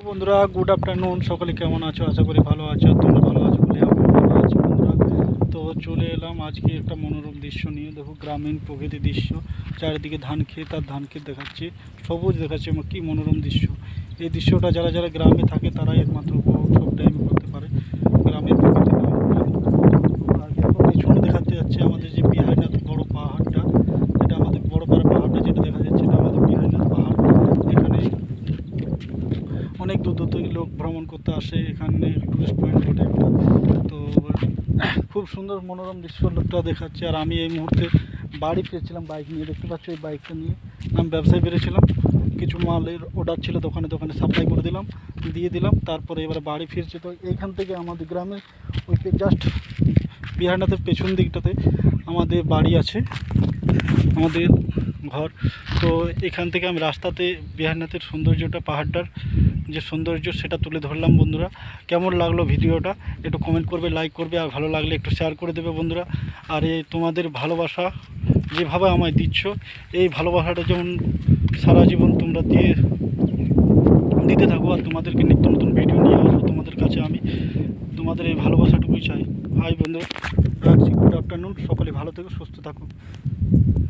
বন্ধুরা good afternoon, সকলে কেমন আছো? আশা করি ভালো আছো। তোমরা ভালো আছো বলে আমি ভালো আছি বন্ধুরা। তো চলে এলাম আজকে একটা মনোরম দৃশ্য নিয়ে। দেখো গ্রামীণ প্রকৃতির দৃশ্য, চারিদিকে ধান ক্ষেত আর ধান ক্ষেত দেখাচ্ছে, সবুজ দেখাচ্ছে। কি মনোরম দৃশ্য! এই দৃশ্যটা যারা যারা গ্রামে থাকে তারাই একমাত্র উপভোগ সব টাইমে করতে পারে গ্রামের প্রকৃতি নিয়ে। আর দেখো পিছনে দেখাতে যাচ্ছে আমাদের যে বিহারীনাথ বড় পাহাড়টা, যেটা আমাদের বড় পাহাড়টা যেটা দেখা যাচ্ছে, এটা আমাদের বিহারীনাথ পাহাড়। এখানে অনেক দূর দূর থেকে লোক ভ্রমণ করতে আসে, এখানে টুরিস্ট পয়েন্ট বটে একটা। তো খুব সুন্দর মনোরম দৃশ্যটা দেখাচ্ছে। আর আমি এই মুহূর্তে বাড়ি ফিরছিলাম বাইক নিয়ে, দেখতে পাচ্ছি এই বাইকটা নিয়ে আমি ব্যবসায় বেরিয়েছিলাম। কিছু মালের অর্ডার ছিল, দোকানে দোকানে সাপ্লাই করে দিলাম, দিয়ে দিলাম। তারপরে এবারে বাড়ি ফিরছি। তো এইখান থেকে আমাদের গ্রামের ওই জাস্ট বিহারনাথের পেছন দিকটাতে আমাদের বাড়ি আছে, আমাদের ঘর। তো এখান থেকে আমি রাস্তাতে বিহারনাথের সৌন্দর্যটা, পাহাড়টার যে সৌন্দর্য সেটা তুলে ধরলাম বন্ধুরা। কেমন লাগলো ভিডিওটা একটু কমেন্ট করবে, লাইক করবে, আর ভালো লাগলে একটু শেয়ার করে দেবে বন্ধুরা। আর এই তোমাদের ভালোবাসা যেভাবে আমায় দিচ্ছ, এই ভালোবাসাটা যেমন সারা জীবন তোমরা দিতে থাকো। আর তোমাদেরকে নিত্য নতুন ভিডিও নিয়ে আসবো তোমাদের কাছে আমি। তোমাদের এই ভালোবাসাটুকুই চাই। হাই বন্ধুরা, রাখছি। গুড আফটারনুন, সকলে ভালো থেকো, সুস্থ থাকো।